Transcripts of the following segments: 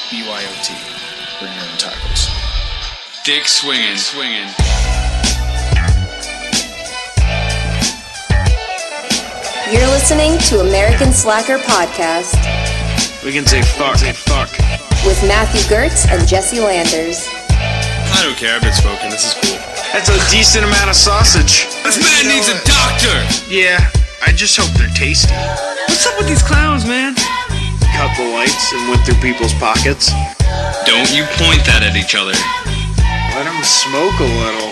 BYOT. Bring your own tacos. Dick swinging. You're listening to American Slacker Podcast. We can say fuck. With Matthew Gertz and Jesse Landers. I don't care, I've been smoking, this is cool. That's a decent amount of sausage. This man needs a doctor! Yeah, I just hope they're tasty. What's up with these clowns, man? Cut the lights and went through people's pockets. Don't you point that at each other. Let them smoke a little.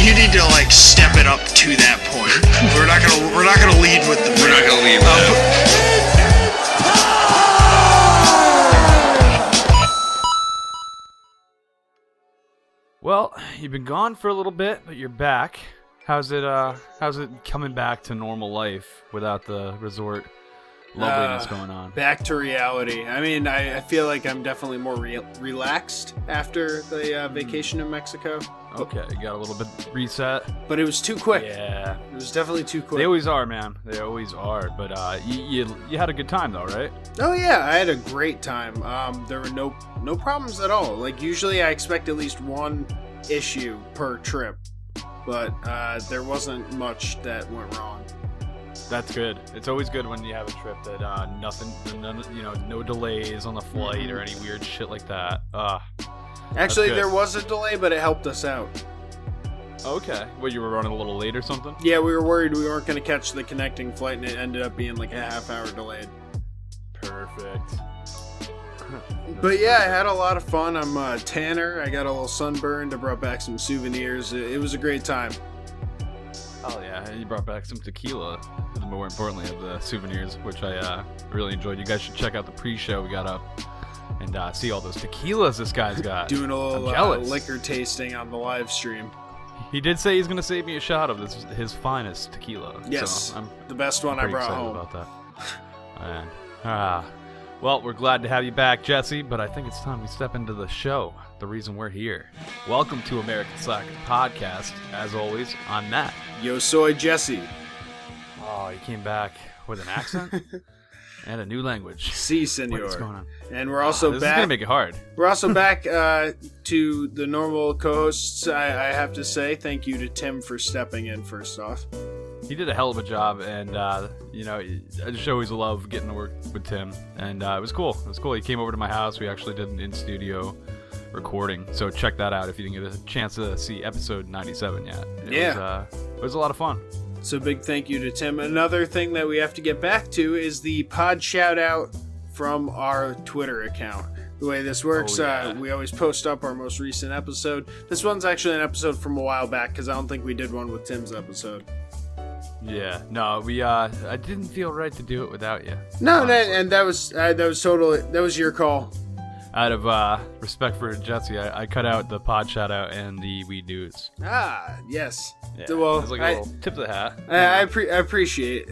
You need to step it up to that point. We're not gonna lead with the. We're not gonna lead with that. Well, you've been gone for a little bit, but you're back. How's it coming back to normal life without the resort loveliness going on? Back to reality. I mean, I feel like I'm definitely more relaxed after the vacation in Mexico. Okay, you got a little bit reset. But it was too quick. Yeah. It was definitely too quick. They always are, man. They always are. But you had a good time, though, right? Oh, yeah. I had a great time. There were no problems at all. Usually I expect at least one issue per trip. But there wasn't much that went wrong. That's good. It's always good when you have a trip that no delays on the flight or any weird shit like that. Actually, there was a delay, but it helped us out. Okay. Well, you were running a little late or something? Yeah, we were worried we weren't going to catch the connecting flight, and it ended up being a half-hour delayed. Perfect. But yeah, I had a lot of fun. I'm Tanner. I got a little sunburned. I brought back some souvenirs. It was a great time. Oh yeah, you brought back some tequila, more importantly of the souvenirs, which I really enjoyed. You guys should check out the pre-show we got up and see all those tequilas this guy's got. Doing a little liquor tasting on the live stream. He did say he's going to save me a shot of his finest tequila. Yes, so I'm the best one I brought home. About that. Well, we're glad to have you back, Jesse, but I think it's time we step into the show, the reason we're here. Welcome to American Slacker Podcast. As always, I'm Matt. Yo soy Jesse. Oh, you came back with an accent? And a new language. Si, senor. What's going on? And we're also this back. This is going to make it hard. We're also back to the normal co-hosts. I have to say thank you to Tim for stepping in first off. He did a hell of a job, and, I just always love getting to work with Tim. And it was cool. It was cool. He came over to my house. We actually did an in-studio recording. So check that out if you didn't get a chance to see episode 97 yet. It was a lot of fun. So big thank you to Tim. Another thing that we have to get back to is the pod shout out from our Twitter account. The way this works, we always post up our most recent episode. This one's actually an episode from a while back because I don't think we did one with Tim's episode. Yeah, no, I didn't feel right to do it without you. No, that was your call. Out of respect for Jesse, I cut out the pod shout out and the weed news. Ah, yes. Yeah, well, it's like a little tip of the hat. I appreciate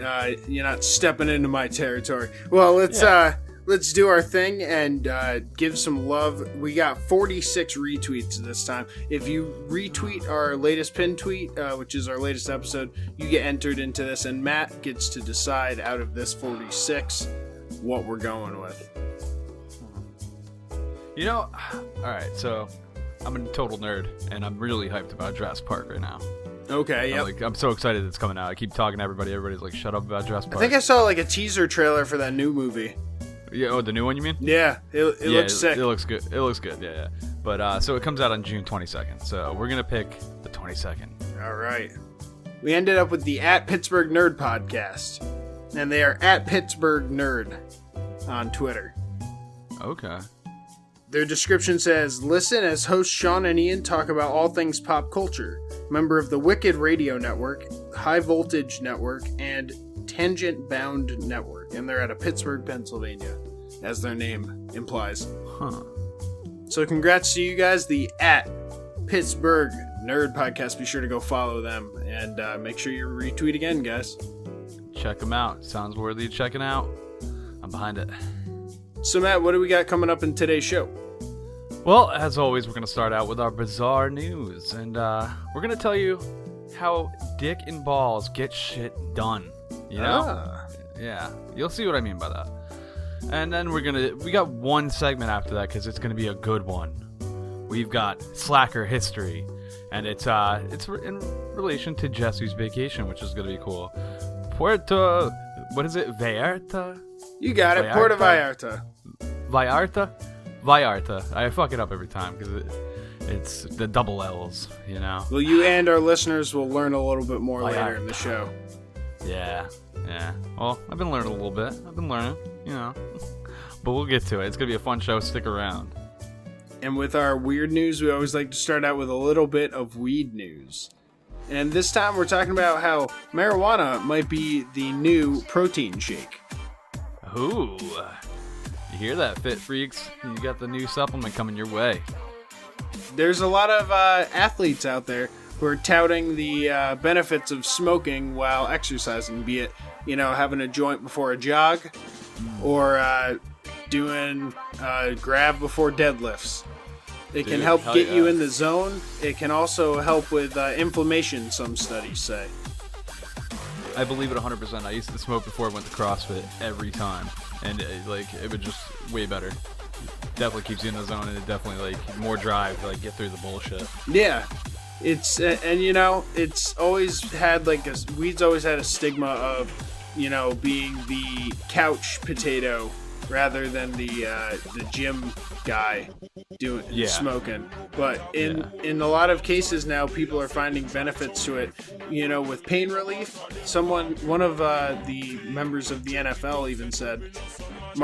you not stepping into my territory. Well, let's do our thing and give some love. We got 46 retweets this time. If you retweet our latest pin tweet, which is our latest episode, you get entered into this, and Matt gets to decide out of this 46 what we're going with. All right, so I'm a total nerd, and I'm really hyped about Jurassic Park right now. Okay, yeah. I'm so excited it's coming out. I keep talking to everybody. Everybody's like, shut up about Jurassic Park. I think I saw a teaser trailer for that new movie. Yeah, the new one you mean? Yeah, it looks sick. It looks good. It looks good, yeah. But, so it comes out on June 22nd, so we're going to pick the 22nd. All right. We ended up with the @Pittsburgh Nerd Podcast, and they are @Pittsburgh Nerd on Twitter. Okay. Their description says, listen as hosts Sean and Ian talk about all things pop culture. Member of the Wicked Radio Network, High Voltage Network, and Tangent Bound Network. And they're out of Pittsburgh, Pennsylvania, as their name implies. Huh. So congrats to you guys, the @Pittsburgh Nerd Podcast. Be sure to go follow them. And make sure you retweet again, guys. Check them out. Sounds worthy of checking out. I'm behind it. So, Matt, what do we got coming up in today's show? Well, as always, we're going to start out with our bizarre news. And we're going to tell you how dick and balls get shit done. You know? Ah. Yeah. You'll see what I mean by that. And then we got one segment after that because it's gonna be a good one. We've got Slacker history, and it's in relation to Jesse's vacation, which is gonna be cool. Puerto, what is it? Vallarta? You got it, Puerto Vallarta. Vallarta. I fuck it up every time because it's the double L's, you know. Well, you and our listeners will learn a little bit more later in the show. Yeah. Well, I've been learning a little bit. You know. But we'll get to it. It's going to be a fun show. Stick around. And with our weird news, we always like to start out with a little bit of weed news. And this time we're talking about how marijuana might be the new protein shake. Ooh. You hear that, Fit Freaks? You got the new supplement coming your way. There's a lot of athletes out there who are touting the benefits of smoking while exercising, be it, having a joint before a jog or doing grab before deadlifts. It can help get you in the zone. It can also help with inflammation, some studies say. I believe it 100%. I used to smoke before I went to CrossFit every time, and it was just way better. Definitely keeps you in the zone, and it definitely more drive to get through the bullshit. Yeah, it's it's always had weed's always had a stigma of being the couch potato rather than the gym guy smoking. But in a lot of cases now, people are finding benefits to it. With pain relief, one of the members of the NFL even said, he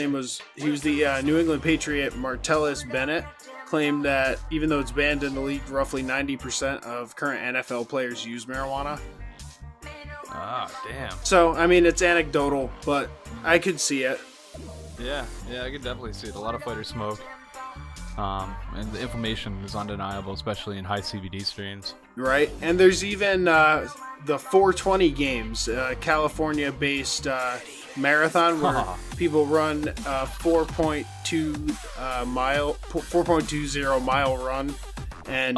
was the New England Patriot Martellus Bennett, claimed that even though it's banned in the league, roughly 90% of current NFL players use marijuana. Ah, damn. So, it's anecdotal, but I could see it. Yeah, I could definitely see it. A lot of fighters smoke. And the inflammation is undeniable, especially in high CBD strains. Right, and there's even the 420 games, California-based marathon where people run a 4.20 mile run and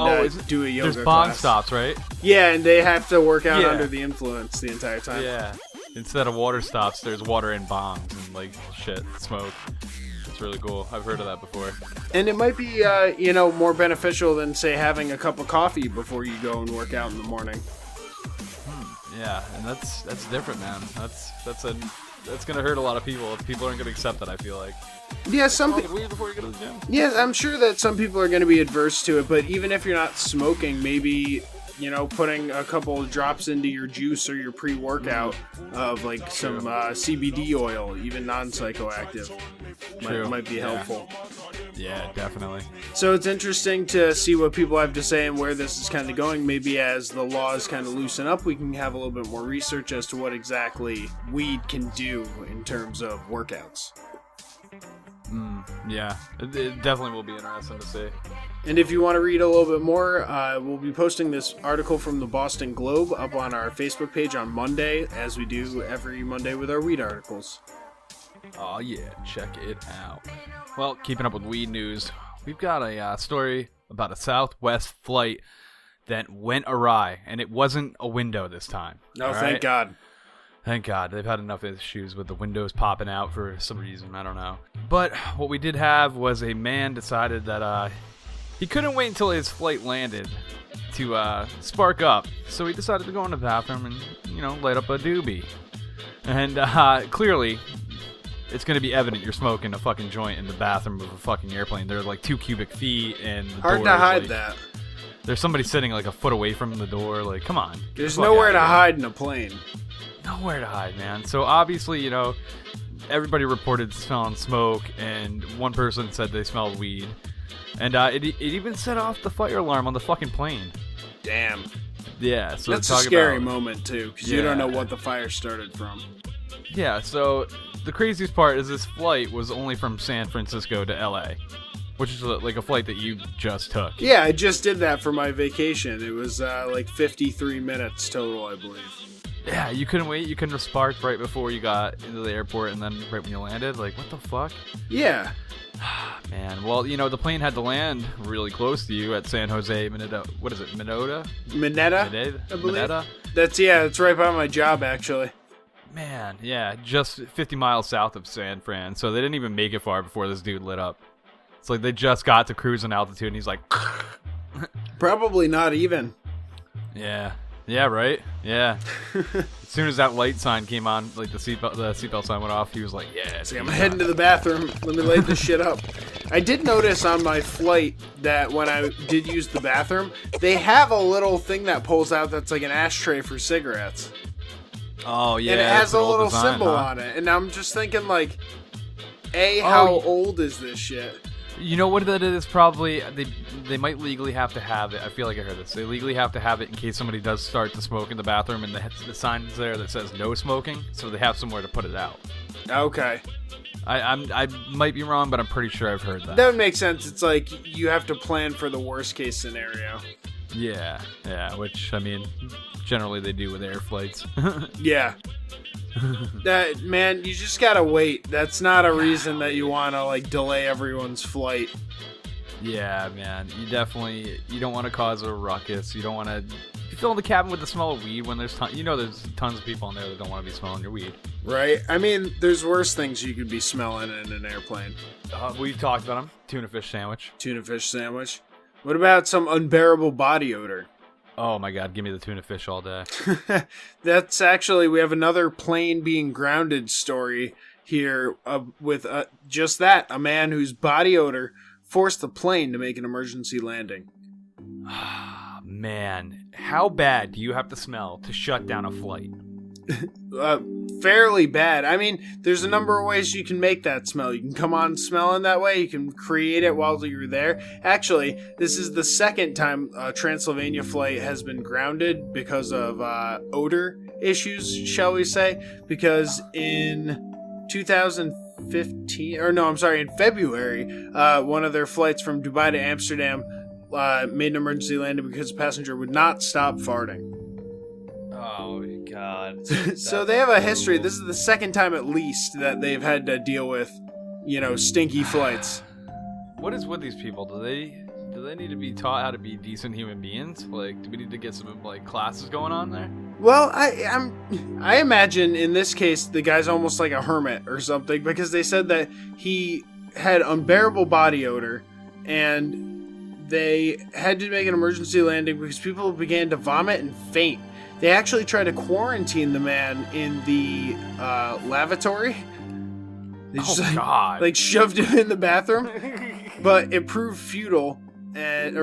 do a yoga class. There's bong stops, right? Yeah, and they have to work out under the influence the entire time. Yeah, instead of water stops, there's water in bongs and smoke. It's really cool. I've heard of that before. And it might be, more beneficial than, say, having a cup of coffee before you go and work out in the morning. Yeah, and that's different, man. That's gonna hurt a lot of people. People aren't gonna accept that, I feel like. Yeah, some people. Weed before you go to the gym. Yeah, I'm sure that some people are going to be adverse to it, but even if you're not smoking, maybe putting a couple of drops into your juice or your pre-workout of some CBD oil, even non-psychoactive, might be helpful. Yeah, definitely. So it's interesting to see what people have to say and where this is kind of going. Maybe as the laws kind of loosen up, we can have a little bit more research as to what exactly weed can do in terms of workouts. Yeah, it definitely will be interesting to see. And if you want to read a little bit more, we'll be posting this article from the Boston Globe up on our Facebook page on Monday, as we do every Monday with our weed articles. Oh yeah, check it out. Well, keeping up with weed news, we've got a story about a Southwest flight that went awry, and it wasn't a window this time. No, thank God. Thank God. They've had enough issues with the windows popping out for some reason. I don't know. But what we did have was a man decided that he couldn't wait until his flight landed to spark up. So he decided to go in the bathroom and, light up a doobie. And clearly, it's going to be evident you're smoking a fucking joint in the bathroom of a fucking airplane. They're 2 cubic feet and the hard to hide that. There's somebody sitting a foot away from the door. Come on. There's nowhere to hide in a plane. Nowhere to hide, man. So obviously, everybody reported smelling smoke, and one person said they smelled weed. And it even set off the fire alarm on the fucking plane. Damn. Yeah, so that's a scary moment, too, because you don't know what the fire started from. Yeah, so the craziest part is this flight was only from San Francisco to LA, which is a flight that you just took. Yeah, I just did that for my vacation. It was 53 minutes total, I believe. Yeah, you couldn't wait. You couldn't have sparked right before you got into the airport and then right when you landed. What the fuck? Yeah. Man, well, the plane had to land really close to you at San Jose, Mineta. What is it, Mineta? Mineta, I believe. Mineta? That's right by my job, actually. Man, yeah, just 50 miles south of San Fran, so they didn't even make it far before this dude lit up. It's like they just got to cruising altitude, and he's like... Probably not even. Yeah. Yeah, right? Yeah. As soon as that light sign came on, like the seatbelt sign went off, he was like, yeah. See, I'm heading to the bathroom. Let me light this shit up. I did notice on my flight that when I did use the bathroom, they have a little thing that pulls out that's like an ashtray for cigarettes. Oh, yeah. And it has a little design, symbol on it. And I'm just thinking, like, how old is this shit? You know what that is? Probably they might legally have to have it. I feel like I heard this. They legally have to have it in case somebody does start to smoke in the bathroom, and the sign's there that says no smoking, so they have somewhere to put it out. Okay. I might be wrong, but I'm pretty sure I've heard that. That would make sense. It's like you have to plan for the worst case scenario. Yeah, which, I mean, generally they do with air flights. Yeah. That, man, you just gotta wait. That's not a reason that you want to, like, delay everyone's flight. Yeah, man. You don't want to cause a ruckus. You don't want to fill the cabin with the smell of weed when there's tons of people in there that don't want to be smelling your weed. Right? I mean, there's worse things you could be smelling in an airplane. We've talked about them. Tuna fish sandwich. Tuna fish sandwich. What about some unbearable body odor? Oh my god, give me the tuna fish all day. That's actually, we have another plane being grounded story here with just that. A man whose body odor forced the plane to make an emergency landing. Man, how bad do you have to smell to shut down a flight? Fairly bad. I mean, there's a number of ways you can make that smell. You can come on smelling that way. You can create it while you're there. Actually, this is the second time a Transylvania flight has been grounded because of odor issues, shall we say. Because in 2015, in February, one of their flights from Dubai to Amsterdam made an emergency landing because the passenger would not stop farting. Oh, God. So they have a history. This is the second time at least that they've had to deal with, stinky flights. What is with these people? Do they need to be taught how to be decent human beings? Like, do we need to get some, like, classes going on there? Well, I imagine in this case the guy's almost like a hermit or something, because they said that he had unbearable body odor and they had to make an emergency landing because people began to vomit and faint. They actually tried to quarantine the man in the lavatory. They just, God! Like shoved him in the bathroom, but it proved futile, and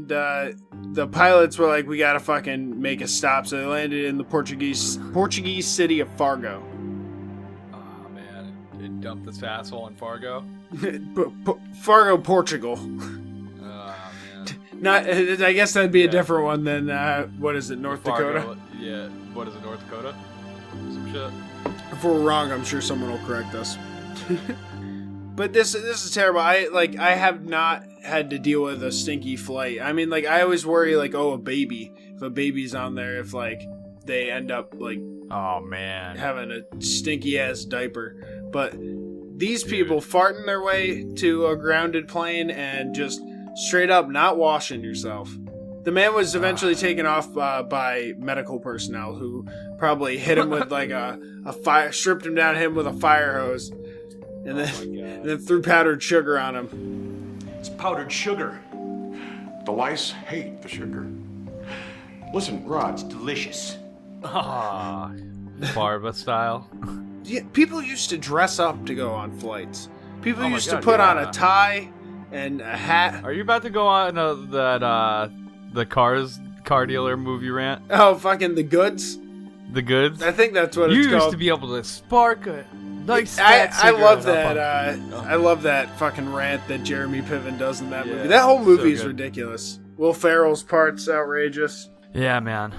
the pilots were like, "We gotta fucking make a stop." So they landed in the Portuguese city of Fargo. Oh man! It dumped this asshole in Fargo. Fargo, Portugal. Not, I guess that'd be a different one than what is it, North Dakota? Yeah, what is it, North Dakota? Some shit. If we're wrong, I'm sure someone will correct us. But this is terrible. I have not had to deal with a stinky flight. I mean, like, I always worry, like, a baby. If a baby's on there, if like they end up like, oh man, having a stinky ass diaper. But these people farting their way to a grounded plane and just straight up not washing yourself. The man was eventually taken off by medical personnel who probably hit him with like a fire, stripped him down, hit him with a fire hose, and then threw powdered sugar on him. It's powdered sugar. The lice hate the sugar. Listen, Rod, it's delicious. Ah, Barba style. Yeah, people used to dress up to go on flights. People used to put on a tie and a hat. Are you about to go on the car dealer movie rant? Oh, fucking The Goods? The Goods? I think that's what it's called. You used to be able to spark a nice I love that. I love that fucking rant that Jeremy Piven does in that movie. That whole movie is ridiculous. Will Ferrell's part's outrageous. Yeah, man.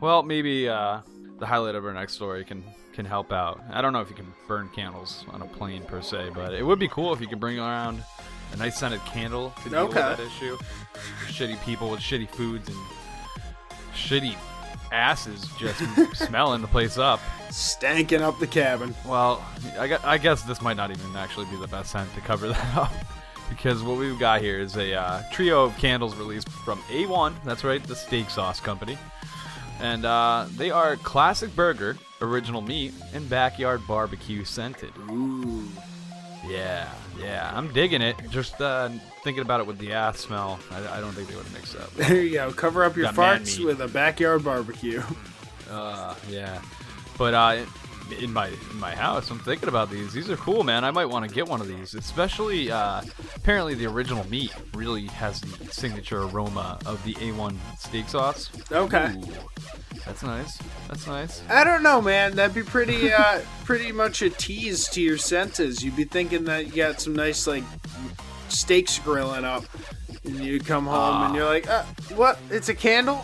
Well, maybe the highlight of our next story can help out. I don't know if you can burn candles on a plane per se, but it would be cool if you could bring around a nice scented candle to deal with that issue. Shitty people with shitty foods and shitty asses just smelling the place up. Stanking up the cabin. Well, I guess this might not even actually be the best scent to cover that up. Because what we've got here is a trio of candles released from A1, that's right, the steak sauce company. And they are classic burger, original meat, and backyard barbecue scented. Ooh. Yeah, I'm digging it. Just thinking about it with the ass smell, I don't think they would mix up. There you go. Cover up your Got man farts meat. with a backyard barbecue. Yeah. But in my house, I'm thinking about these. These are cool, man. I might want to get one of these. Especially, apparently the original meat really has the signature aroma of the A1 steak sauce. Okay. Ooh, that's nice. I don't know, man. That'd be pretty much a tease to your senses. You'd be thinking that you got some nice, like, steaks grilling up. And you come home and you're like, what? It's a candle?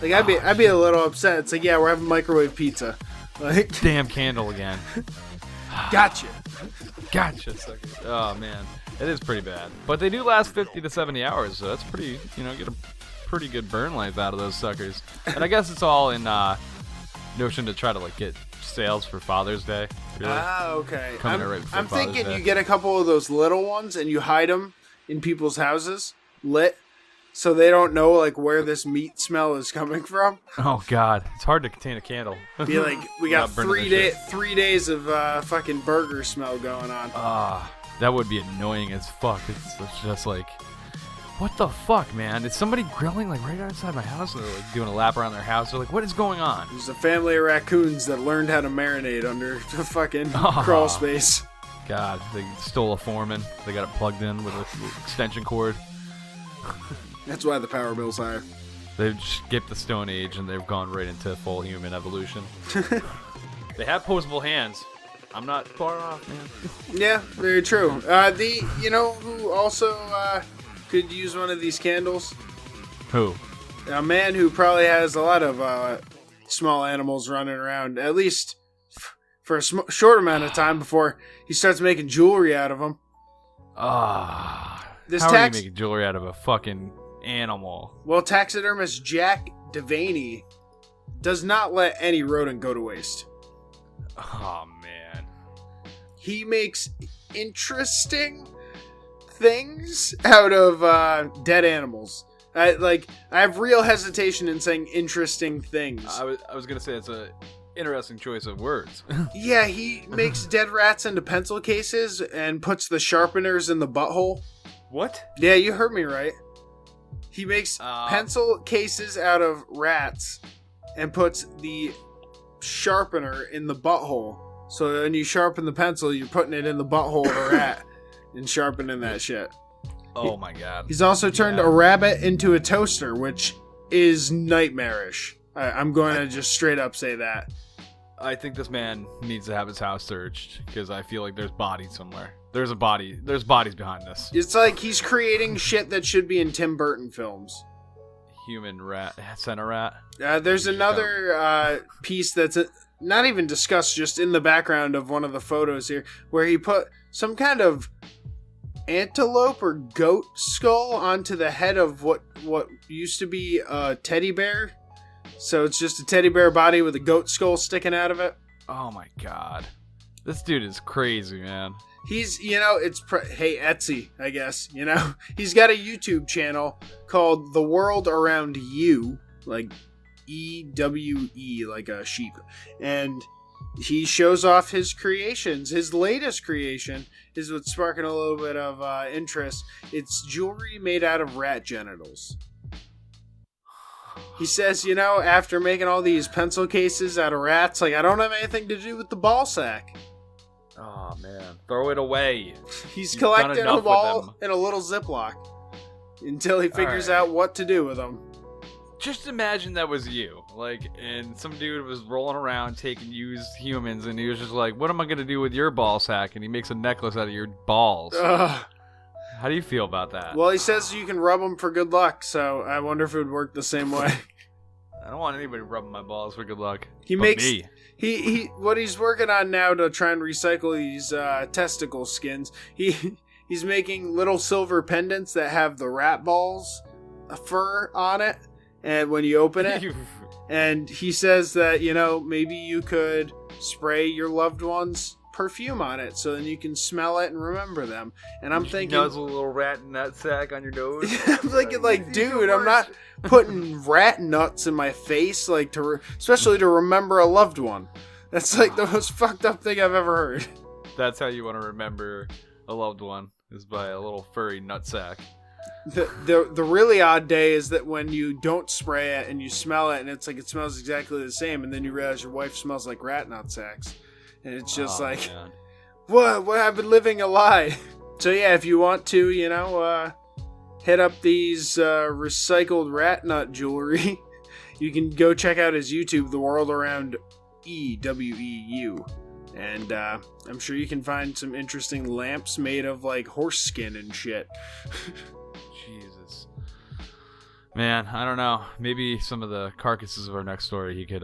Like, I'd be a little upset. It's like, yeah, we're having microwave pizza. Like, Damn candle again. gotcha. Sucker. Oh, man. It is pretty bad. But they do last 50 to 70 hours, so that's pretty, get a pretty good burn life out of those suckers. And I guess it's all in notion to try to, like, get sales for Father's Day. Really. Okay. Coming right before I'm Father's thinking Day. you get a couple of those little ones and you hide them in people's houses, lit, so they don't know, like, where this meat smell is coming from. Oh, God. It's hard to contain a candle. Be like, we got Without burning the shit. 3 days of fucking burger smell going on. That would be annoying as fuck. It's just like, what the fuck, man? Is somebody grilling, like, right outside my house? They're, like, doing a lap around their house. They're like, what is going on? There's a family of raccoons that learned how to marinate under the fucking crawl space. God, they stole a Foreman. They got it plugged in with an extension cord. That's why the power bill's higher. They've skipped the Stone Age and they've gone right into full human evolution. They have posable hands. I'm not far off, man. Yeah, very true. You know who also could use one of these candles? Who? A man who probably has a lot of small animals running around, at least for a short amount of time before he starts making jewelry out of them. This How are you making jewelry out of a fucking animal? Well, taxidermist Jack Devaney does not let any rodent go to waste. Oh, man. He makes interesting things out of dead animals. I have real hesitation in saying interesting things. I was gonna say it's a interesting choice of words. Yeah, he makes dead rats into pencil cases and puts the sharpeners in the butthole. What? Yeah, you heard me right. He makes pencil cases out of rats and puts the sharpener in the butthole. So when you sharpen the pencil, you're putting it in the butthole of a rat and sharpening that shit. Oh my god. He's also turned a rabbit into a toaster, which is nightmarish. I'm going to just straight up say that. I think this man needs to have his house searched because I feel like there's bodies somewhere. There's bodies behind this. It's like he's creating shit that should be in Tim Burton films. Human rat, center rat. There's another piece that's not even discussed, just in the background of one of the photos here, where he put some kind of antelope or goat skull onto the head of what used to be a teddy bear. So it's just a teddy bear body with a goat skull sticking out of it. Oh my god. This dude is crazy, man. He's, hey, Etsy, I guess, He's got a YouTube channel called The World Around You, like EWE, like a sheep. And he shows off his creations. His latest creation is what's sparking a little bit of interest. It's jewelry made out of rat genitals. He says, after making all these pencil cases out of rats, like, I don't have anything to do with the ball sack. Oh, man. Throw it away. He's You've collecting done enough them all with them. in a little Ziploc until he figures Alright. out what to do with them. Just imagine that was you. And some dude was rolling around taking used humans, and he was just like, what am I going to do with your ball sack? And he makes a necklace out of your balls. Ugh. How do you feel about that? Well, he says you can rub them for good luck, so I wonder if it would work the same way. I don't want anybody rubbing my balls for good luck. He But makes me. he what he's working on now to try and recycle these testicle skins. He's making little silver pendants that have the rat balls fur on it, and when you open it, and he says that maybe you could spray your loved ones perfume on it, so then you can smell it and remember them. And I'm thinking, nuzzle a little rat nut sack on your nose. I'm thinking, like, dude, I'm not putting rat nuts in my face, like especially to remember a loved one. That's like the most fucked up thing I've ever heard. That's how you want to remember a loved one, is by a little furry nut sack. The really odd day is that when you don't spray it and you smell it and it's like it smells exactly the same, and then you realize your wife smells like rat nut sacks, and it's just man. What I've been living a lie. So yeah, if you want to, hit up these recycled rat nut jewelry, you can go check out his YouTube, The World Around EWEU. And I'm sure you can find some interesting lamps made of like horse skin and shit. Jesus. Man, I don't know. Maybe some of the carcasses of our next story he could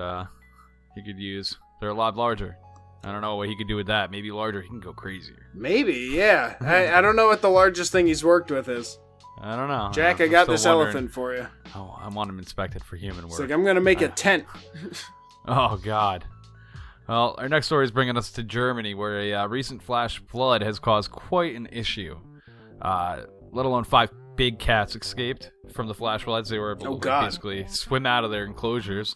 use. They're a lot larger. I don't know what he could do with that. Maybe larger. He can go crazier. Maybe, yeah. I don't know what the largest thing he's worked with is. I don't know. Jack, I got this elephant for you. Oh, I want him inspected for human work. It's like, I'm going to make a tent. Oh, God. Well, our next story is bringing us to Germany, where a recent flash flood has caused quite an issue. Let alone 5 big cats escaped from the flash floods. They were able to basically swim out of their enclosures.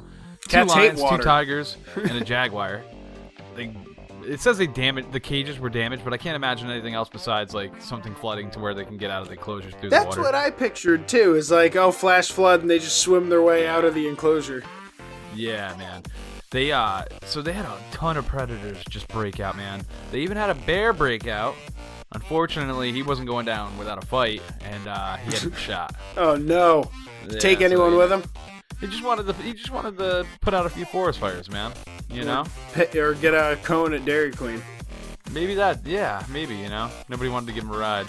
Cats 2 hate lions, water. 2 tigers, and a jaguar. It says the cages were damaged, but I can't imagine anything else besides like something flooding to where they can get out of the enclosures through the water. That's what I pictured too. Is like, flash flood, and they just swim their way out of the enclosure. Yeah, man. They so they had a ton of predators just break out, man. They even had a bear break out. Unfortunately, he wasn't going down without a fight, and he had a shot. Oh no! Yeah, Take anyone with him? He just wanted to put out a few forest fires, man. You know? Or get a cone at Dairy Queen. Maybe that, yeah, maybe, Nobody wanted to give him a ride.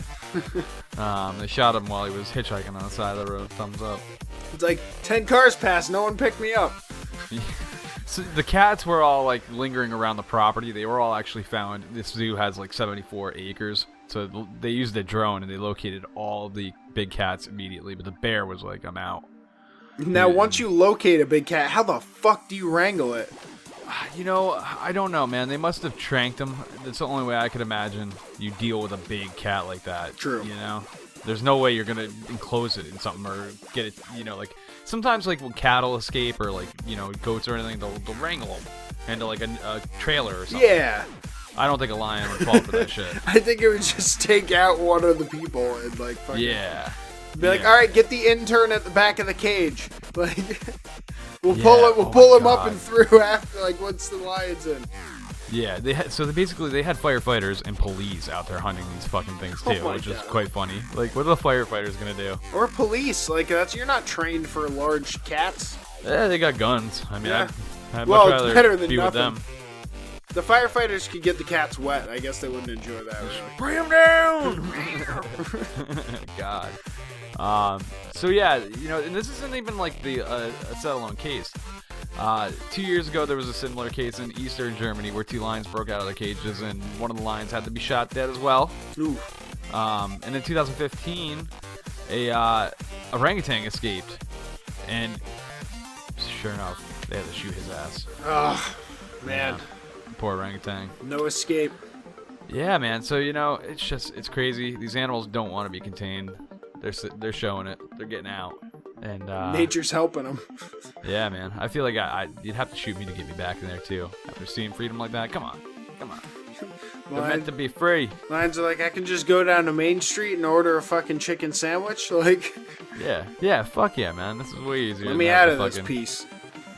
They shot him while he was hitchhiking on the side of the road. Thumbs up. It's like, 10 cars passed, no one picked me up. So the cats were all like lingering around the property. They were all actually found. This zoo has like 74 acres. So they used a drone and they located all of the big cats immediately. But the bear was like, I'm out. Now, once you locate a big cat, how the fuck do you wrangle it? I don't know, man. They must have tranked them. That's the only way I could imagine you deal with a big cat like that. True. There's no way you're going to enclose it in something or get it, like... Sometimes, like, when cattle escape or, like, goats or anything, they'll wrangle them into, like, a trailer or something. Yeah. I don't think a lion would fall for that shit. I think it would just take out one of the people and, like, fucking... Yeah. Be like, all right, get the intern at the back of the cage. Like, we'll pull him up and through after, like, once the lion's in. Yeah, they had firefighters and police out there hunting these fucking things too, which is quite funny. Like, what are the firefighters gonna do? Or police, like you're not trained for large cats. Yeah, they got guns. I mean, yeah. I'd much rather better than be nothing. with them. The firefighters could get the cats wet. I guess they wouldn't enjoy that. Really. Bring them down. God. So yeah, and this isn't even like a set-alone case. 2 years ago, there was a similar case in eastern Germany where 2 lions broke out of their cages, and one of the lions had to be shot dead as well. Ooh. And in 2015, a orangutan escaped, and sure enough, they had to shoot his ass. Oh, man. Yeah. Poor orangutan. No escape. Yeah, man. So it's crazy. These animals don't want to be contained. They're showing it. They're getting out. And nature's helping them. Yeah, man. I feel like you'd have to shoot me to get me back in there too. After seeing freedom like that, come on. They're meant to be free. Lions are like, I can just go down to Main Street and order a fucking chicken sandwich. Like, yeah, fuck yeah, man. This is way easier. Let me out of this piece.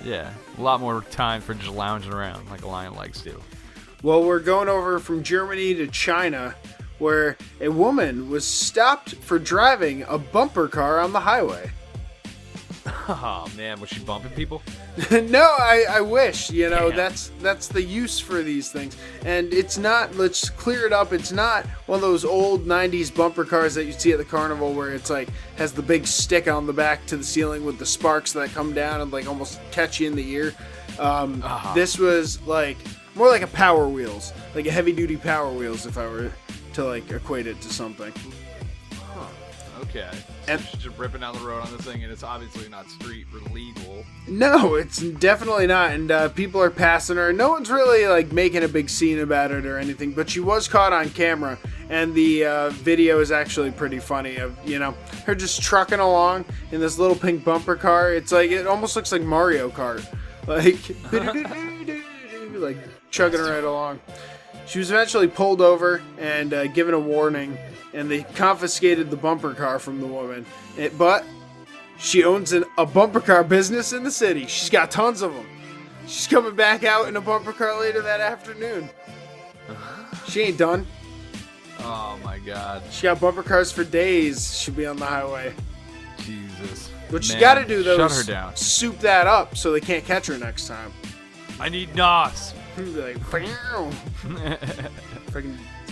Yeah, a lot more time for just lounging around like a lion likes to. Well, we're going over from Germany to China, where a woman was stopped for driving a bumper car on the highway. Oh man, was she bumping people? No, I wish. Damn. That's the use for these things. And it's not, let's clear it up, it's not one of those old 90s bumper cars that you see at the carnival where it's like has the big stick on the back to the ceiling with the sparks that come down and like almost catch you in the ear. This was like more like a Power Wheels, like a heavy duty Power Wheels if I were to like equate it to something. Okay. So she's just ripping down the road on this thing, and it's obviously not street legal. No, it's definitely not. And people are passing her. No one's really like making a big scene about it or anything. But she was caught on camera, and the video is actually pretty funny. Of her just trucking along in this little pink bumper car. It's like it almost looks like Mario Kart, like chugging right along. She was eventually pulled over and given a warning, and they confiscated the bumper car from the woman. But she owns a bumper car business in the city. She's got tons of them. She's coming back out in a bumper car later that afternoon. She ain't done. Oh my god. She got bumper cars for days. She'll be on the highway. Jesus. What you Man, gotta do though shut is her down. soup that up so they can't catch her next time. I need NOS. Be like, fucking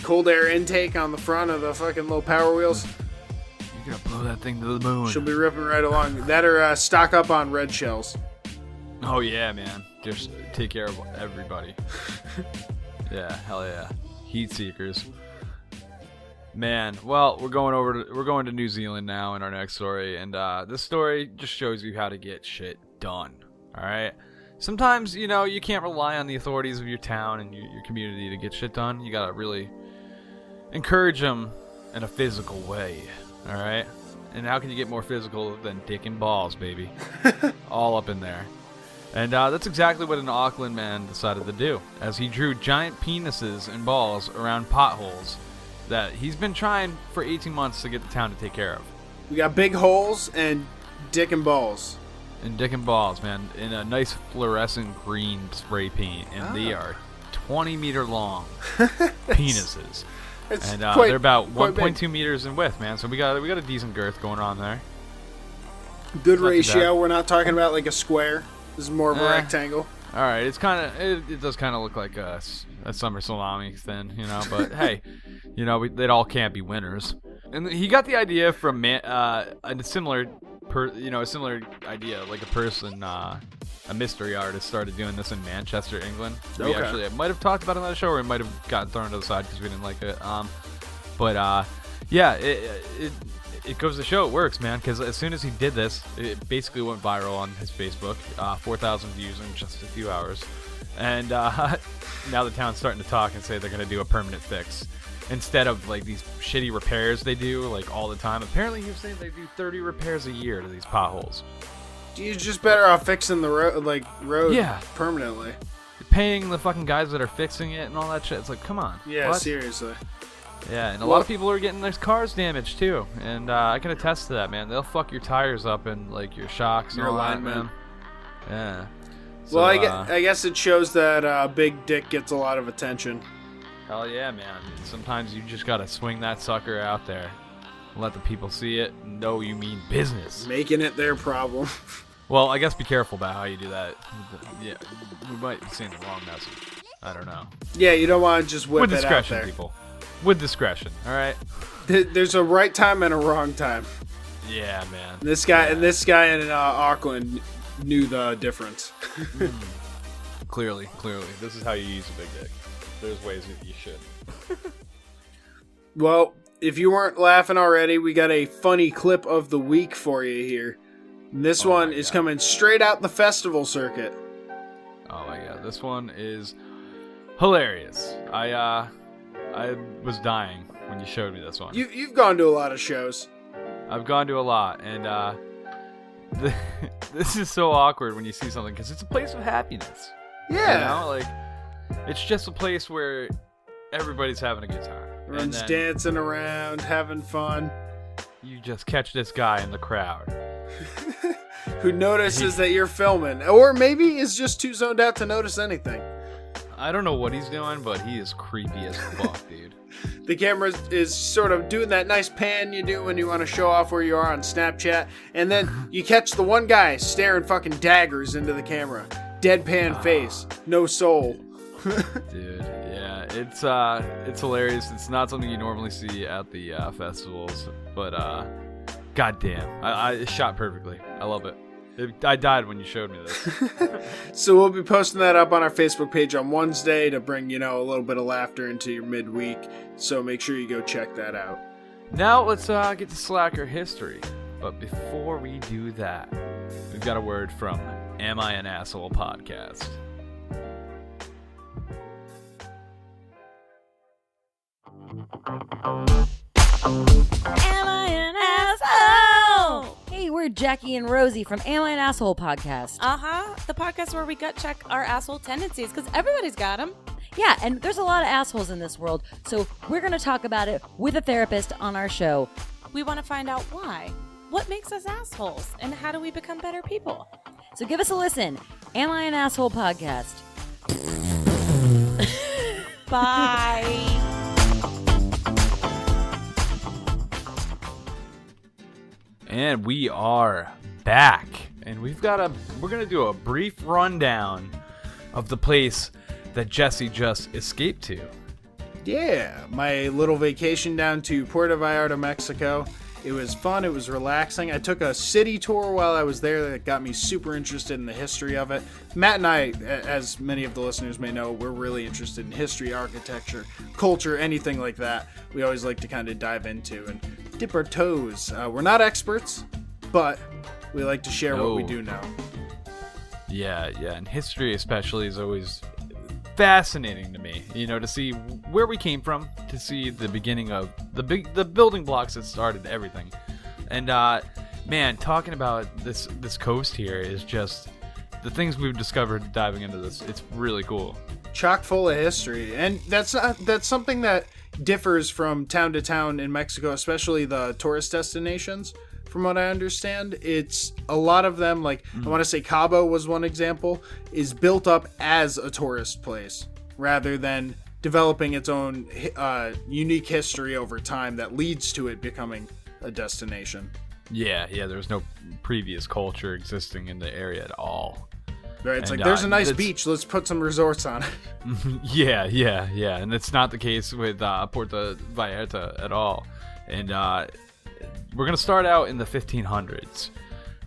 cold air intake on the front of the fucking little Power Wheels. You're gonna blow that thing to the moon. She'll be ripping right along. That or stock up on red shells. Oh yeah, man. Just take care of everybody. Yeah, hell yeah. Heat seekers. Man, well, we're going to New Zealand now in our next story, and this story just shows you how to get shit done. All right. Sometimes, you can't rely on the authorities of your town and your community to get shit done. You gotta really encourage them in a physical way, alright? And how can you get more physical than dick and balls, baby? All up in there. And that's exactly what an Auckland man decided to do, as he drew giant penises and balls around potholes that he's been trying for 18 months to get the town to take care of. We got big holes and dick and balls. And dick and balls, man, in a nice fluorescent green spray paint, and they are 20-meter long penises, and they're about 1.2 meters in width, man. So we got a decent girth going on there. Good ratio. We're not talking about like a square. This is more of a rectangle. All right, it does kind of look like a summer salami thin, But hey, they all can't be winners. And he got the idea from a similar idea, like a person, a mystery artist started doing this in Manchester, England. We actually might have talked about it on the show, or we might have gotten thrown to the side because we didn't like it. Yeah, it goes to show it works, man, because as soon as he did this, it basically went viral on his Facebook, 4,000 views in just a few hours. And now the town's starting to talk and say they're going to do a permanent fix. Instead of like these shitty repairs they do like all the time. Apparently he was saying they do 30 repairs a year to these potholes. You're just better off fixing the road permanently. Paying the fucking guys that are fixing it and all that shit. It's like, come on. Yeah, what? Seriously. Yeah, and a lot of people are getting their cars damaged too. And I can attest to that, man. They'll fuck your tires up and like your shocks and your all alignment. That, man. Yeah. So, Well, I guess it shows that big dick gets a lot of attention. Hell yeah, man. Sometimes you just gotta swing that sucker out there. Let the people see it and know you mean business. Making it their problem. Well, I guess be careful about how you do that. Yeah, we might be saying the wrong message. I don't know. Yeah, you don't want to just whip With it out discretion, there. people. With discretion, alright? There's a right time and a wrong time. Yeah, man. This guy in Auckland knew the difference. Clearly. This is how you use a big dick. There's ways that you should. Well, if you weren't laughing already, we got a funny clip of the week for you here. And this one is coming straight out the festival circuit. Oh my god, this one is hilarious. I was dying when you showed me this one. You've gone to a lot of shows. I've gone to a lot, and this is so awkward when you see something because it's a place of happiness. Yeah. Like it's just a place where everybody's having a good time. Everyone's dancing around, having fun. You just catch this guy in the crowd. Who notices that you're filming. Or maybe is just too zoned out to notice anything. I don't know what he's doing, but he is creepy as fuck, dude. The camera is sort of doing that nice pan you do when you want to show off where you are on Snapchat. And then you catch the one guy staring fucking daggers into the camera. Deadpan face. No soul. Dude, yeah. It's hilarious. It's not something you normally see at the festivals. But, goddamn. It's shot perfectly. I love it. I died when you showed me this. So we'll be posting that up on our Facebook page on Wednesday to bring, a little bit of laughter into your midweek. So make sure you go check that out. Now let's get to Slacker history. But before we do that, we've got a word from Am I an Asshole podcast. Am I an asshole? Hey, we're Jackie and Rosie from Am I an Asshole podcast. The podcast where we gut check our asshole tendencies, because everybody's got them. Yeah, and there's a lot of assholes in this world, so we're going to talk about it with a therapist on our show. We want to find out why. What makes us assholes, and how do we become better people? So give us a listen. Am I an Asshole podcast? Bye. And we are back. And we're going to do a brief rundown of the place that Jesse just escaped to. Yeah, my little vacation down to Puerto Vallarta, Mexico. It was fun. It was relaxing. I took a city tour while I was there that got me super interested in the history of it. Matt and I, as many of the listeners may know, we're really interested in history, architecture, culture, anything like that. We always like to kind of dive into and dip our toes. We're not experts, but we like to share what we do know. Yeah, and history especially is always fascinating to me, to see where we came from, to see the beginning of the building blocks that started everything. And man, talking about this coast here is just the things we've discovered diving into this. It's really cool. Chock full of history, and that's something that differs from town to town in Mexico, especially the tourist destinations. From what I understand, it's a lot of them, like I want to say Cabo was one example, is built up as a tourist place rather than developing its own unique history over time that leads to it becoming a destination. Yeah, there's no previous culture existing in the area at all. Right, it's like, there's a nice beach, let's put some resorts on it. Yeah, and it's not the case with Puerto Vallarta at all. And we're going to start out in the 1500s,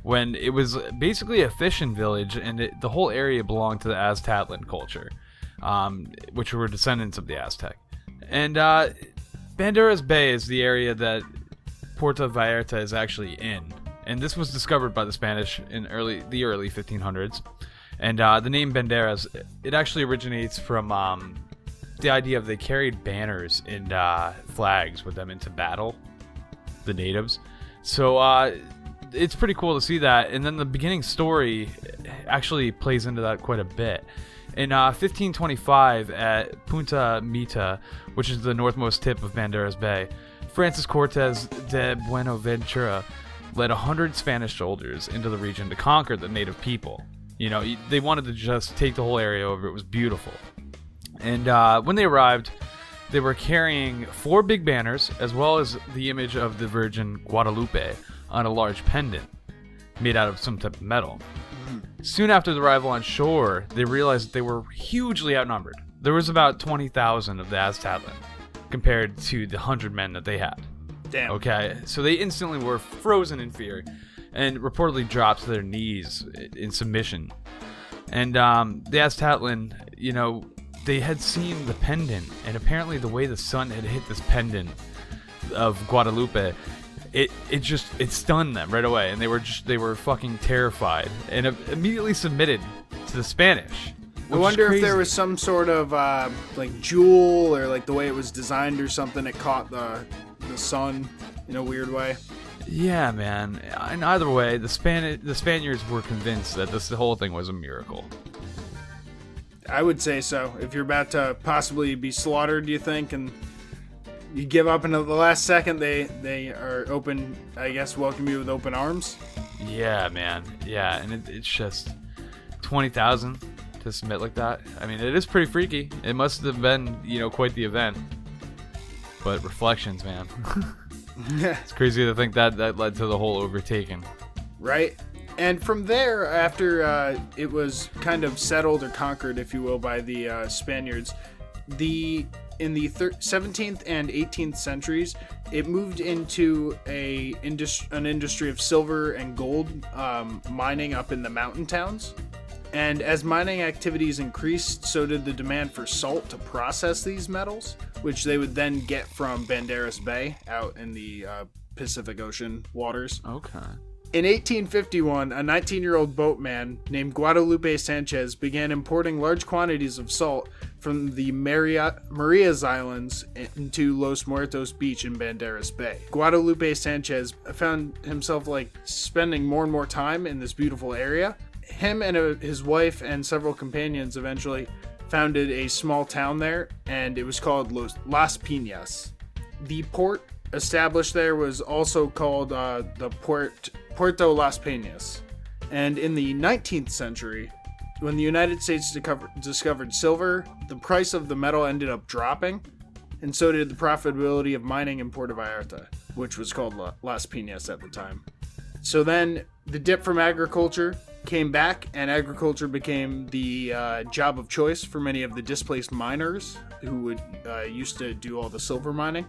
when it was basically a fishing village, and the whole area belonged to the Aztlan culture, which were descendants of the Aztec. And Banderas Bay is the area that Puerto Vallarta is actually in. And this was discovered by the Spanish in the early 1500s. And the name Banderas, it actually originates from the idea of they carried banners and flags with them into battle, the natives. So it's pretty cool to see that. And then the beginning story actually plays into that quite a bit. In 1525 at Punta Mita, which is the northmost tip of Banderas Bay, Francis Cortes de Buenaventura led 100 Spanish soldiers into the region to conquer the native people. They wanted to just take the whole area over. It was beautiful. And when they arrived, they were carrying 4 big banners, as well as the image of the Virgin Guadalupe on a large pendant made out of some type of metal. Soon after the arrival on shore, they realized that they were hugely outnumbered. There was about 20,000 of the Aztlan compared to the 100 men that they had. Damn. Okay, so they instantly were frozen in fear and reportedly dropped to their knees in submission. And the Aztlan, they had seen the pendant, and apparently the way the sun had hit this pendant of Guadalupe, it stunned them right away, and they were fucking terrified and immediately submitted to the Spanish. I wonder if there was some sort of like jewel, or like the way it was designed or something, it caught the sun in a weird way. Yeah, man. In either way, the Spaniards were convinced that the whole thing was a miracle. I would say so. If you're about to possibly be slaughtered, do you think, and you give up in the last second, they are open, I guess, welcome you with open arms? Yeah, man. Yeah, and it's just 20,000 to submit like that. I mean, it is pretty freaky. It must have been, quite the event. But reflections, man. It's crazy to think that led to the whole overtaking. Right. And from there, after it was kind of settled or conquered, if you will, by the Spaniards, in the 17th and 18th centuries, it moved into an industry of silver and gold mining up in the mountain towns. And as mining activities increased, so did the demand for salt to process these metals, which they would then get from Banderas Bay out in the Pacific Ocean waters. Okay. In 1851, a 19-year-old boatman named Guadalupe Sanchez began importing large quantities of salt from the Marias Islands into Los Muertos Beach in Banderas Bay. Guadalupe Sanchez found himself spending more and more time in this beautiful area. Him and his wife and several companions eventually founded a small town there, and it was called Las Piñas. The port established there was also called the Puerto Las Peñas. And in the 19th century, when the United States discovered silver, the price of the metal ended up dropping, and so did the profitability of mining in Puerto Vallarta, which was called Las Piñas at the time. So then the dip from agriculture came back, and agriculture became the job of choice for many of the displaced miners who used to do all the silver mining.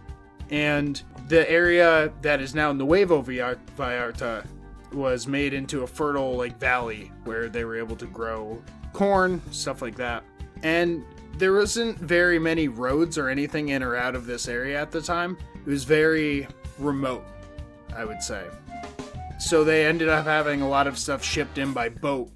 And the area that is now Nuevo Vallarta was made into a fertile valley where they were able to grow corn, stuff like that. And there wasn't very many roads or anything in or out of this area at the time. It was very remote, I would say. So they ended up having a lot of stuff shipped in by boat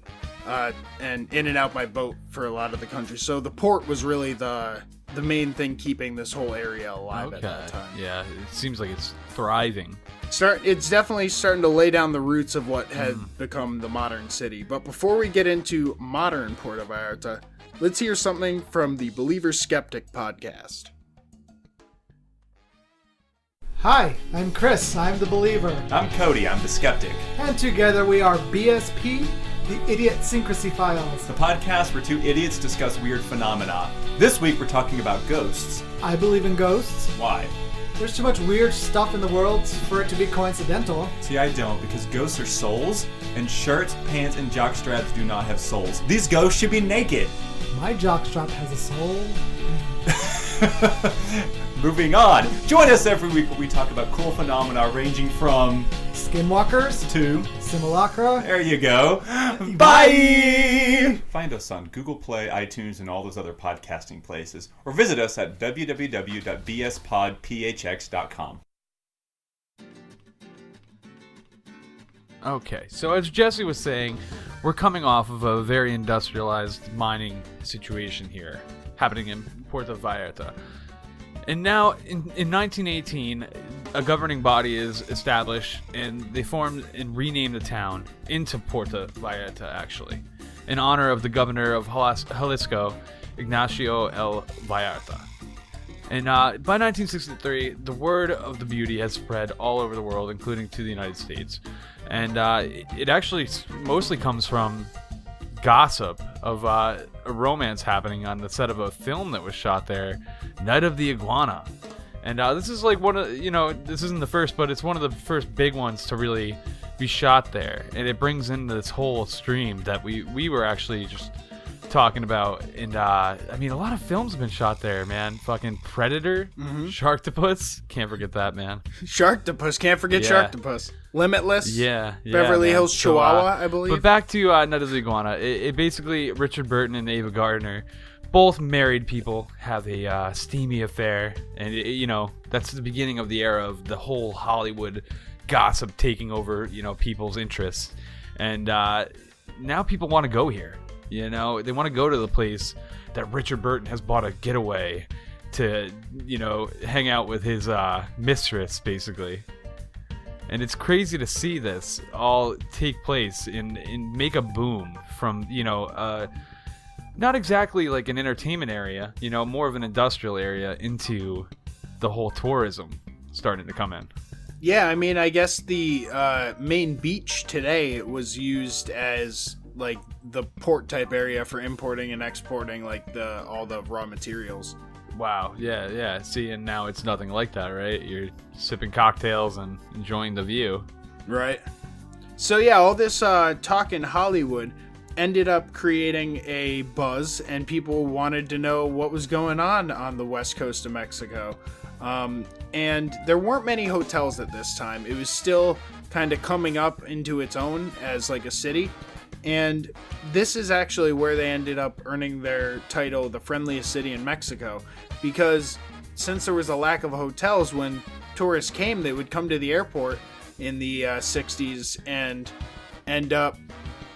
and in and out by boat for a lot of the country. So the port was really the main thing keeping this whole area alive at that time. Yeah, it seems like it's thriving. It's definitely starting to lay down the roots of what had become the modern city. But before we get into modern Puerto Vallarta, let's hear something from the Believer Skeptic podcast. Hi, I'm Chris. I'm the Believer. I'm Cody. I'm the Skeptic. And together we are BSP, the Idiosyncrasy Files. The podcast where two idiots discuss weird phenomena. This week we're talking about ghosts. I believe in ghosts. Why? There's too much weird stuff in the world for it to be coincidental. See, I don't, because ghosts are souls, and shirts, pants, and jockstraps do not have souls. These ghosts should be naked. My jockstrap has a soul. Moving on. Join us every week where we talk about cool phenomena ranging from skinwalkers to simulacra. There you go. Bye! Find us on Google Play, iTunes, and all those other podcasting places. Or visit us at www.bspodphx.com. Okay, so as Jesse was saying, we're coming off of a very industrialized mining situation here, happening in Puerto Vallarta. And now, in 1918, a governing body is established, and they formed and renamed the town into Puerto Vallarta, actually, in honor of the governor of Jalisco, Ignacio L. Vallarta. And by 1963, the word of the beauty has spread all over the world, including to the United States. And it actually mostly comes from gossip of a romance happening on the set of a film that was shot there, Night of the Iguana. And this is like one of, this isn't the first, but it's one of the first big ones to really be shot there. And it brings in this whole stream that we were actually just talking about. And I mean, a lot of films have been shot there, man. Fucking Predator, Sharktopus, can't forget that, man. Sharktopus, can't forget Sharktopus. Limitless, Beverly Hills Chihuahua, I believe. But back to Night of the Iguana. It basically, Richard Burton and Ava Gardner, both married people, have a steamy affair, and that's the beginning of the era of the whole Hollywood gossip taking over, people's interests. And now people want to go here. They want to go to the place that Richard Burton has bought a getaway to, hang out with his mistress, basically. And it's crazy to see this all take place and make a boom from, not exactly like an entertainment area, more of an industrial area into the whole tourism starting to come in. Yeah, I mean, I guess the main beach today was used as like the port type area for importing and exporting all the raw materials. Wow, yeah. See, and now it's nothing like that, right? You're sipping cocktails and enjoying the view. Right. So yeah, all this talk in Hollywood ended up creating a buzz, and people wanted to know what was going on the west coast of Mexico. And there weren't many hotels at this time. It was still kind of coming up into its own as like a city. And this is actually where they ended up earning their title, the friendliest city in Mexico, because since there was a lack of hotels, when tourists came, they would come to the airport in the 60s and end up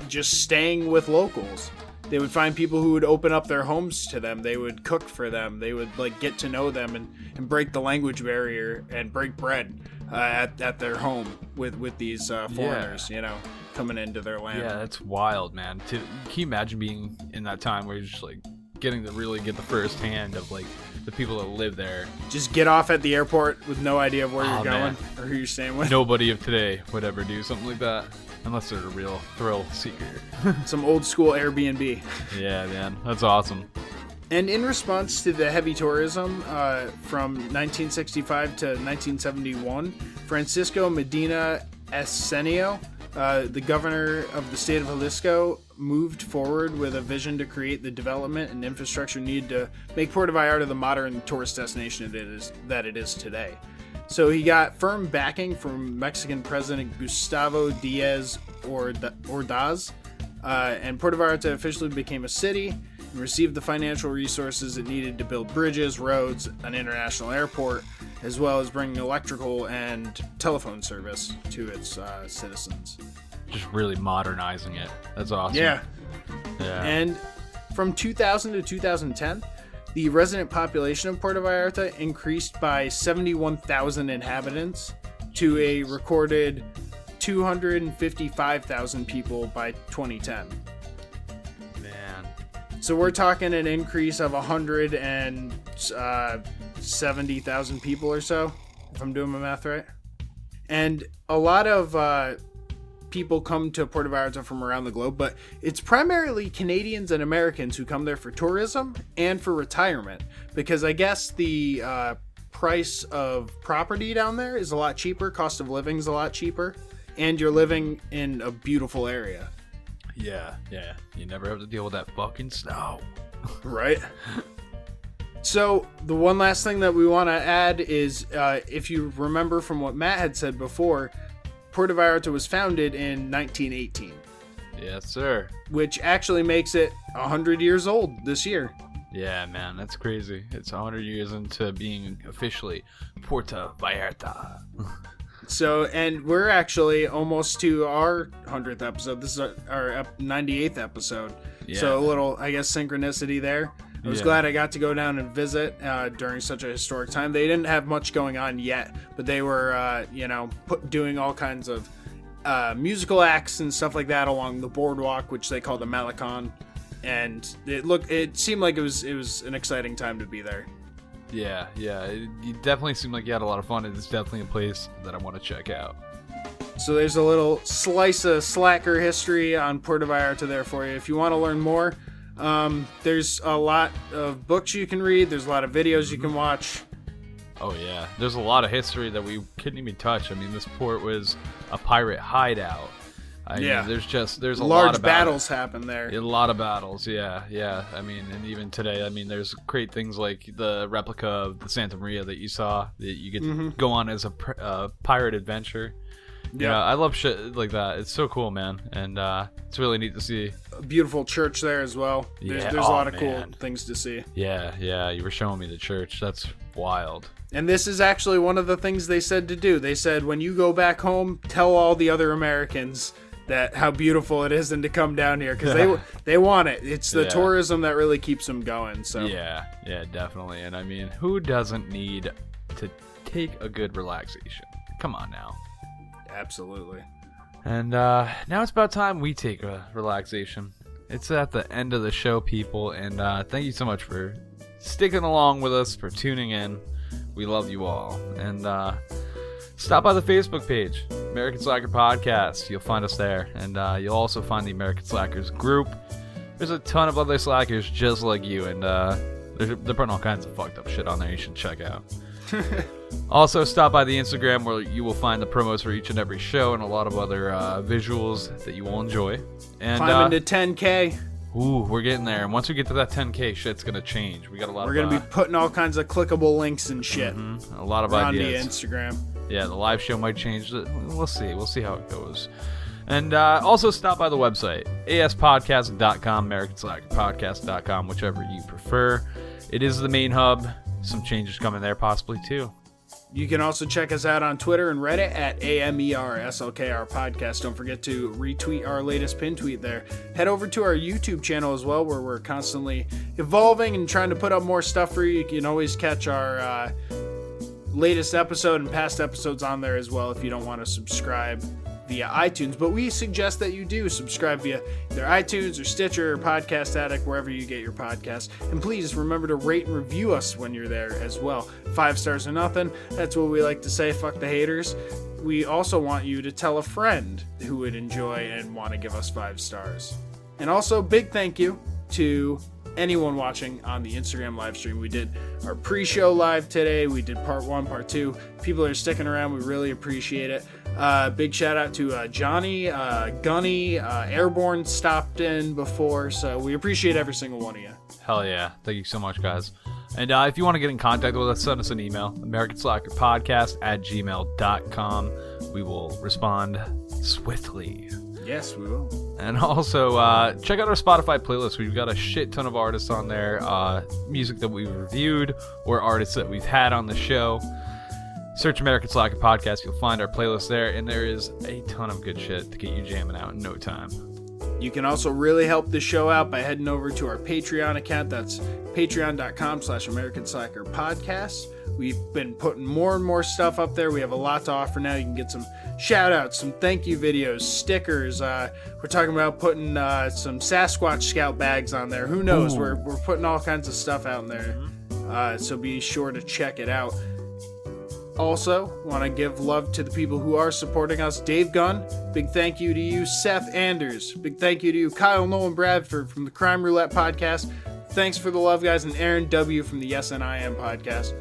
just staying with locals. They would find people who would open up their homes to them. They would cook for them. They would like get to know them and break the language barrier and break bread at their home with these foreigners, you know, coming into their land. Yeah, that's wild, man. Can you imagine being in that time where you're just like getting to really get the first hand of like the people that live there? Just get off at the airport with no idea of where you're going or who you're staying with. Nobody of today would ever do something like that. Unless they're a real thrill seeker. Some old school Airbnb. Yeah, man. That's awesome. And in response to the heavy tourism from 1965 to 1971, Francisco Medina Escenio, the governor of the state of Jalisco, moved forward with a vision to create the development and infrastructure needed to make Puerto Vallarta the modern tourist destination that it is today. So he got firm backing from Mexican President Gustavo Diaz Ordaz, and Puerto Vallarta officially became a city and received the financial resources it needed to build bridges, roads, an international airport, as well as bringing electrical and telephone service to its citizens. Just really modernizing it. That's awesome. Yeah. And from 2000 to 2010, the resident population of Puerto Vallarta increased by 71,000 inhabitants to a recorded 255,000 people by 2010. Man. So we're talking an increase of 170,000 people or so, if I'm doing my math right. And a lot of people come to Puerto Vallarta from around the globe, but it's primarily Canadians and Americans who come there for tourism and for retirement, because I guess the price of property down there is a lot cheaper, cost of living is a lot cheaper, and you're living in a beautiful area. Yeah. You never have to deal with that fucking snow. Right? So the one last thing that we want to add is, if you remember from what Matt had said before, Puerto Vallarta was founded in 1918. Yes, sir. Which actually makes it 100 years old this year. Yeah, man, that's crazy. It's 100 years into being officially Puerto Vallarta. So, and we're actually almost to our 100th episode. This is our 98th episode. Yeah. So a little, I guess, synchronicity there. I was glad I got to go down and visit during such a historic time. They didn't have much going on yet, but they were, doing all kinds of musical acts and stuff like that along the boardwalk, which they call the Malecon. And it seemed like it was an exciting time to be there. Yeah. It definitely seemed like you had a lot of fun. It's definitely a place that I want to check out. So there's a little slice of slacker history on Puerto Vallarta there for you. If you want to learn more, there's a lot of books you can read. There's a lot of videos you can watch. Oh yeah, there's a lot of history that we couldn't even touch. I mean, this port was a pirate hideout. I mean, there's a lot of battles happen there. A lot of battles, yeah. I mean, and even today, I mean, there's great things like the replica of the Santa Maria that you saw that you get to go on as a pirate adventure. Yeah, I love shit like that. It's so cool, man, and it's really neat to see. A beautiful church there as well. There's a lot of cool things to see. Yeah. You were showing me the church. That's wild. And this is actually one of the things they said to do. They said, when you go back home, tell all the other Americans that how beautiful it is and to come down here, because they want it. It's the tourism that really keeps them going. So yeah, definitely. And I mean, who doesn't need to take a good relaxation? Come on now. Absolutely. And now it's about time we take a relaxation. It's at the end of the show, people, and thank you so much for sticking along with us, for tuning in. We love you all. And stop by the Facebook page, American Slacker Podcast. You'll find us there. And you'll also find the American Slackers group. There's a ton of other slackers just like you, and they're putting all kinds of fucked up shit on there you should check out. Also, stop by the Instagram where you will find the promos for each and every show and a lot of other visuals that you will enjoy. And climbing to 10K. Ooh, we're getting there. And once we get to that 10K, shit's gonna change. We got a lot. We're gonna be putting all kinds of clickable links and shit. A lot of ideas on the Instagram. Yeah, the live show might change. We'll see. We'll see how it goes. And also stop by the website, aspodcast.com, americanslackerpodcast.com, whichever you prefer. It is the main hub. Some changes coming there possibly too. You can also check us out on Twitter and Reddit at AMERSLKR Podcast. Don't forget to retweet our latest pin tweet there. Head over to our YouTube channel as well, where we're constantly evolving and trying to put up more stuff for you. You can always catch our latest episode and past episodes on there as well if you don't want to subscribe via iTunes. But we suggest that you do subscribe via either iTunes or Stitcher or Podcast Addict, wherever you get your podcasts. And please remember to rate and review us when you're there as well. 5 stars or nothing. That's what we like to say. Fuck the haters. We also want you to tell a friend who would enjoy and want to give us 5 stars. And also, big thank you to anyone watching on the Instagram live stream. We did our pre-show live today. We did part 1, part 2. People are sticking around. We really appreciate it. Big shout out to Johnny, Gunny, Airborne stopped in before, so we appreciate every single one of you. Hell yeah. Thank you so much, guys. And if you want to get in contact with us, send us an email, americanslackerpodcast@gmail.com. We will respond swiftly. Yes, we will. And also, check out our Spotify playlist. We've got a shit ton of artists on there, music that we've reviewed, or artists that we've had on the show. Search American Slacker Podcast. You'll find our playlist there, and there is a ton of good shit to get you jamming out in no time. You can also really help the show out by heading over to our Patreon account. That's patreon.com/American Slacker Podcast. We've been putting more and more stuff up there. We have a lot to offer now. You can get some shout outs, some thank you videos, stickers. We're talking about putting some Sasquatch Scout bags on there. Who knows? We're putting all kinds of stuff out in there. So be sure to check it out. Also, want to give love to the people who are supporting us. Dave Gunn, big thank you to you. Seth Anders, big thank you to you. Kyle Nolan Bradford from the Crime Roulette Podcast. Thanks for the love, guys. And Aaron W. from the Yes and I Am Podcast.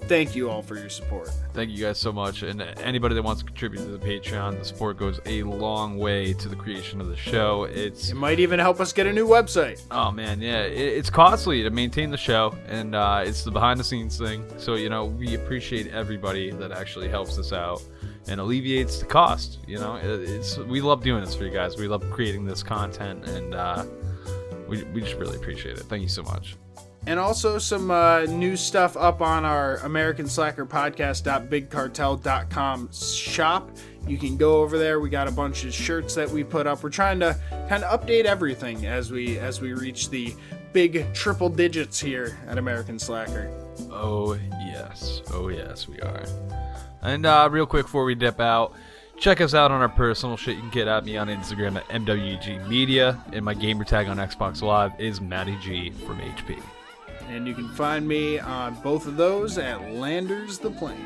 Thank you all for your support. Thank you guys so much. And anybody that wants to contribute to the Patreon, the support goes a long way to the creation of the show. It might even help us get a new website. Oh, man, yeah. It's costly to maintain the show, and it's the behind-the-scenes thing. So, we appreciate everybody that actually helps us out and alleviates the cost. We love doing this for you guys. We love creating this content, and we just really appreciate it. Thank you so much. And also some new stuff up on our American Slacker Podcast.bigcartel.com shop. You can go over there. We got a bunch of shirts that we put up. We're trying to kind of update everything as we reach the big triple digits here at American Slacker. Oh yes, we are. And real quick before we dip out, check us out on our personal shit. You can get at me on Instagram at MWG Media, and my gamer tag on Xbox Live is Matty G from HP. And you can find me on both of those at Landers the Plane.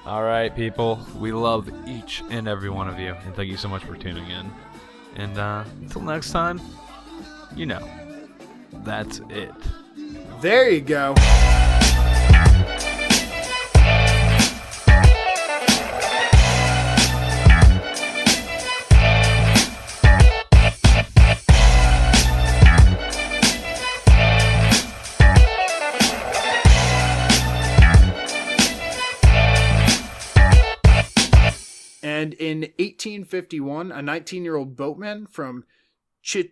All right, people. We love each and every one of you. And thank you so much for tuning in. And until next time, that's it. There you go. And in 1851, a 19-year-old boatman from Chitu.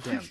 Damn.